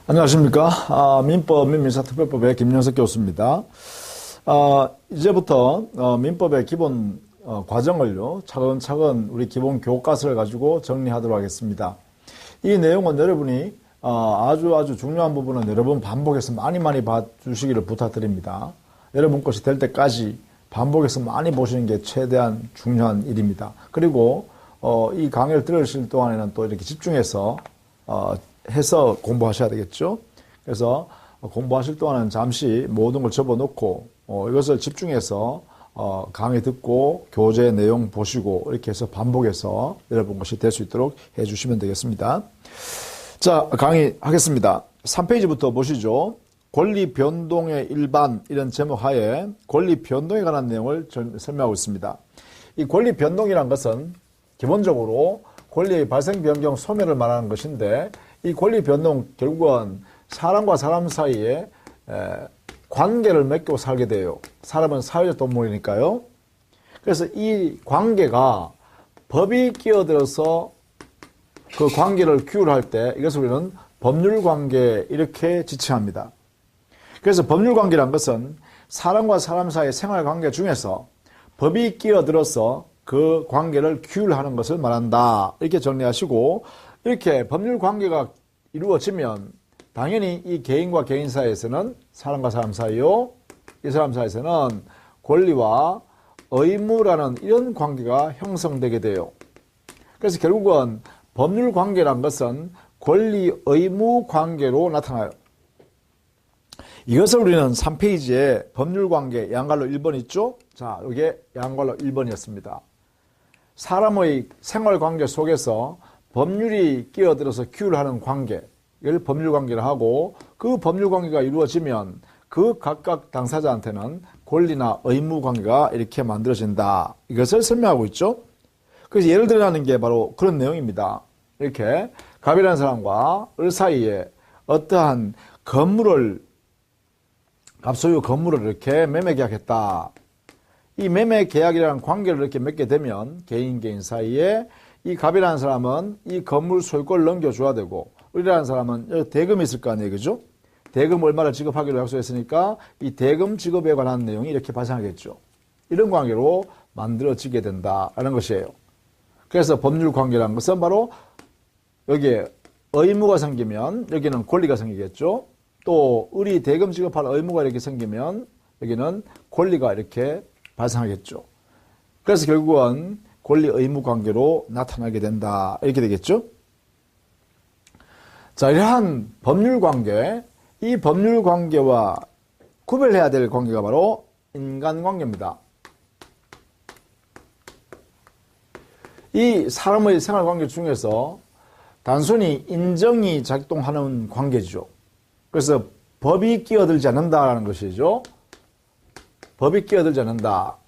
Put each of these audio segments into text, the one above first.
안녕하십니까. 민법 민민사특별법의 김영석 교수입니다. 이제부터 민법의 기본 과정을요, 차근차근 우리 기본 교과서를 가지고 정리하도록 하겠습니다. 이 내용은 여러분이 아주 중요한 부분은 여러분 반복해서 많이 봐주시기를 부탁드립니다. 여러분 것이 될 때까지 반복해서 많이 보시는 게 최대한 중요한 일입니다. 그리고 이 강의를 들으실 동안에는 또 이렇게 집중해서 해서 공부하셔야 되겠죠. 그래서 공부하실 동안은 잠시 모든 걸 접어놓고 이것을 집중해서 강의 듣고 교재 내용 보시고 이렇게 해서 반복해서 여러분 것이 될 수 있도록 해주시면 되겠습니다. 자, 강의 하겠습니다. 3페이지부터 보시죠. 권리 변동의 일반 이런 제목 하에 권리 변동에 관한 내용을 설명하고 있습니다. 이 권리 변동이란 것은 기본적으로 권리의 발생, 변경, 소멸을 말하는 것인데 이 권리 변동 결국은 사람과 사람 사이에 관계를 맺고 살게 돼요. 사람은 사회적 동물이니까요. 그래서 이 관계가 법이 끼어들어서 그 관계를 규율할 때 이것을 우리는 법률관계 이렇게 지칭합니다. 그래서 법률관계란 것은 사람과 사람 사이의 생활관계 중에서 법이 끼어들어서 그 관계를 규율하는 것을 말한다. 이렇게 정리하시고 이렇게 법률관계가 이루어지면 당연히 이 개인과 개인 사이에서는 사람과 사람 사이요, 이 사람 사이에서는 권리와 의무라는 이런 관계가 형성되게 돼요. 그래서 결국은 법률관계란 것은 권리 의무 관계로 나타나요. 이것을 우리는 3페이지에 법률관계 양갈로 1번 있죠? 자, 이게 양갈로 1번이었습니다. 사람의 생활관계 속에서 법률이 끼어들어서 규율하는 관계, 이걸 법률관계를 하고 그 법률관계가 이루어지면 그 각각 당사자한테는 권리나 의무관계가 이렇게 만들어진다. 이것을 설명하고 있죠. 그래서 예를 들어가는 게 바로 그런 내용입니다. 이렇게 갑이라는 사람과 을 사이에 어떠한 갑소유 건물을 이렇게 매매 계약했다. 이 매매 계약이라는 관계를 이렇게 맺게 되면 개인 사이에 이 갑이라는 사람은 이 건물 소유권을 넘겨줘야 되고 을이라는 사람은 대금이 있을 거 아니에요. 그죠? 대금 얼마를 지급하기로 약속했으니까 이 대금 지급에 관한 내용이 이렇게 발생하겠죠. 이런 관계로 만들어지게 된다라는 것이에요. 그래서 법률관계라는 것은 바로 여기에 의무가 생기면 여기는 권리가 생기겠죠. 또 을이 대금 지급할 의무가 이렇게 생기면 여기는 권리가 이렇게 발생하겠죠. 그래서 결국은 권리 의무 관계로 나타나게 된다. 이렇게 되겠죠. 자, 이러한 법률 관계, 이 법률 관계와 구별해야 될 관계가 바로 인간 관계입니다. 이 사람의 생활 관계 중에서 단순히 인정이 작동하는 관계죠. 그래서 법이 끼어들지 않는다라는 것이죠. 법이 끼어들지 않는다.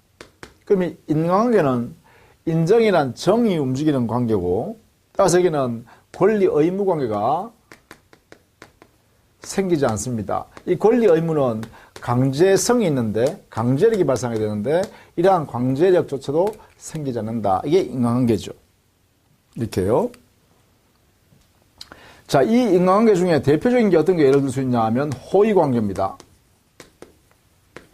그러면 인간관계는 인정이란 정이 움직이는 관계고, 따라서 여기는 권리 의무 관계가 생기지 않습니다. 이 권리 의무는 강제성이 있는데, 강제력이 발생하게 되는데, 이러한 강제력조차도 생기지 않는다. 이게 인간관계죠. 이렇게요. 자, 이 인간관계 중에 대표적인 게 어떤 게 예를 들 수 있냐 하면 호의관계입니다.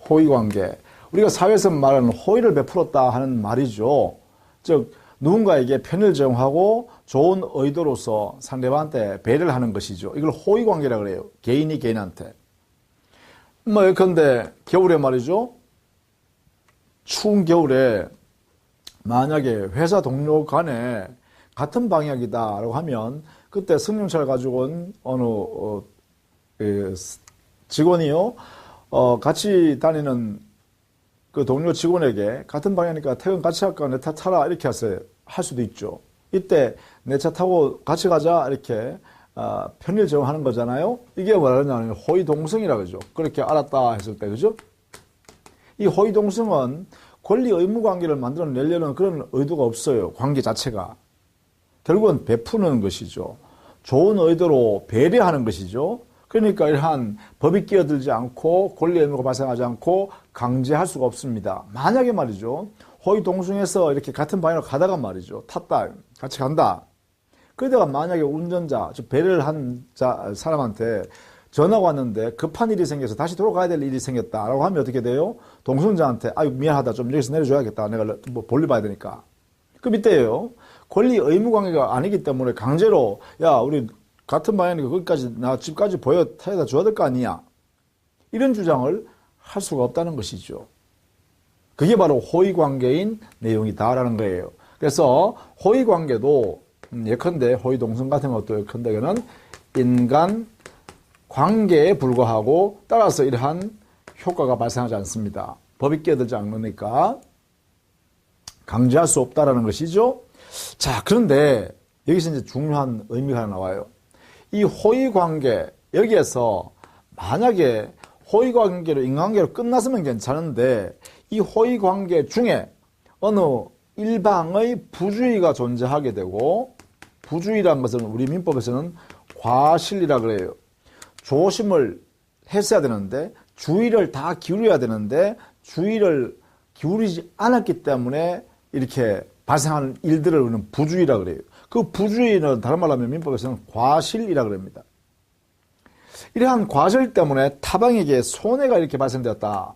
호의관계. 우리가 사회에서 말하는 호의를 베풀었다 하는 말이죠. 즉 누군가에게 편의를 제공하고 좋은 의도로서 상대방한테 배려를 하는 것이죠. 이걸 호의관계라고 그래요. 개인이 개인한테. 예컨대 겨울에 말이죠. 추운 겨울에 만약에 회사 동료 간에 같은 방향이다라고 하면 그때 승용차를 가지고 온 어느 직원이요. 같이 다니는 그 동료 직원에게 같은 방향이니까 퇴근 같이 할까? 내 차 타라. 이렇게 할 수도 있죠. 이때 내 차 타고 같이 가자. 이렇게, 편의를 제공하는 거잖아요. 이게 뭐라냐면 호의동성이라고 그러죠. 그렇게 알았다 했을 때, 그죠? 이 호의동성은 권리 의무 관계를 만들어내려는 그런 의도가 없어요. 관계 자체가. 결국은 베푸는 것이죠. 좋은 의도로 배려하는 것이죠. 그러니까 이러한 법이 끼어들지 않고 권리 의무가 발생하지 않고 강제할 수가 없습니다. 만약에 말이죠. 호의동성에서 이렇게 같은 방향으로 가다가 말이죠. 탔다. 같이 간다. 그러다가 만약에 운전자, 즉 배려를 한 사람한테 전화가 왔는데 급한 일이 생겨서 다시 돌아가야 될 일이 생겼다라고 하면 어떻게 돼요? 동승자한테 아유 미안하다 좀 여기서 내려줘야겠다. 내가 뭐 볼일 봐야 되니까. 그럼 이때요. 권리 의무 관계가 아니기 때문에 강제로 야 우리 같은 방향이니까 거기까지 나 집까지 보여 타야다 줘야 될 거 아니냐. 이런 주장을 할 수가 없다는 것이죠. 그게 바로 호의관계인 내용이다라는 거예요. 그래서 호의관계도 예컨대 호의동성 같은 것도 예컨대 그는 인간 관계에 불과하고 따라서 이러한 효과가 발생하지 않습니다. 법이 끼어들지 않으니까 강제할 수 없다라는 것이죠. 자, 그런데 여기서 이제 중요한 의미가 하나 나와요. 이 호의관계 여기에서 만약에 호의관계로 인간관계로 끝났으면 괜찮은데 이 호의관계 중에 어느 일방의 부주의가 존재하게 되고 부주의라는 것은 우리 민법에서는 과실이라 그래요. 조심을 했어야 되는데 주의를 다 기울여야 되는데 주의를 기울이지 않았기 때문에 이렇게 발생하는 일들을 우리는 부주의라 그래요. 그 부주의는 다른 말로 하면 민법에서는 과실이라 그럽니다. 이러한 과실 때문에 타방에게 손해가 이렇게 발생되었다.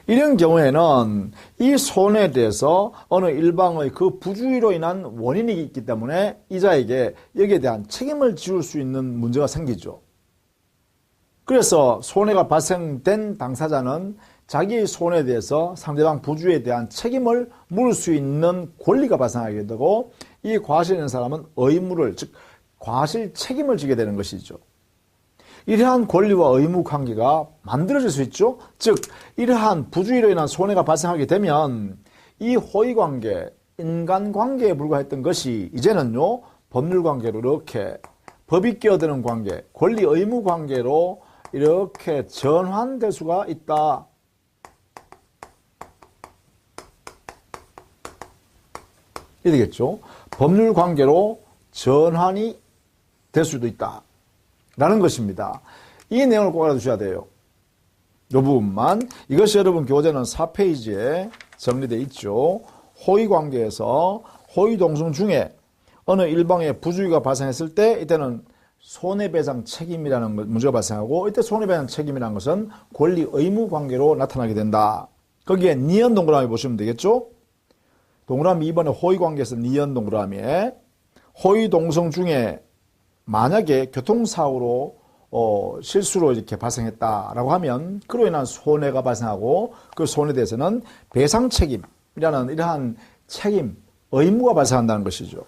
이런 경우에는 이 손해에 대해서 어느 일방의 그 부주의로 인한 원인이 있기 때문에 이자에게 여기에 대한 책임을 지울 수 있는 문제가 생기죠. 그래서 손해가 발생된 당사자는 자기의 손해에 대해서 상대방 부주의에 대한 책임을 물을 수 있는 권리가 발생하게 되고 이 과실을 있는 사람은 의무를, 즉 과실 책임을 지게 되는 것이죠. 이러한 권리와 의무 관계가 만들어질 수 있죠. 즉 이러한 부주의로 인한 손해가 발생하게 되면 이 호의관계, 인간관계에 불과했던 것이 이제는요 법률관계로 이렇게 법이 끼어드는 관계, 권리 의무 관계로 이렇게 전환될 수가 있다. 이게 되겠죠. 법률관계로 전환이 될 수도 있다. 라는 것입니다. 이 내용을 꼭 알아두셔야 돼요. 이 부분만. 이것이 여러분 교재는 4페이지에 정리되어 있죠. 호의관계에서 호의동성 중에 어느 일방의 부주의가 발생했을 때 이때는 손해배상 책임이라는 문제가 발생하고 이때 손해배상 책임이라는 것은 권리 의무 관계로 나타나게 된다. 거기에 니은 동그라미 보시면 되겠죠. 동그라미 2번에 호의관계에서 니은 동그라미에 호의동성 중에 만약에 교통사고로 실수로 이렇게 발생했다라고 하면 그로 인한 손해가 발생하고 그 손해에 대해서는 배상 책임이라는 이러한 책임, 의무가 발생한다는 것이죠.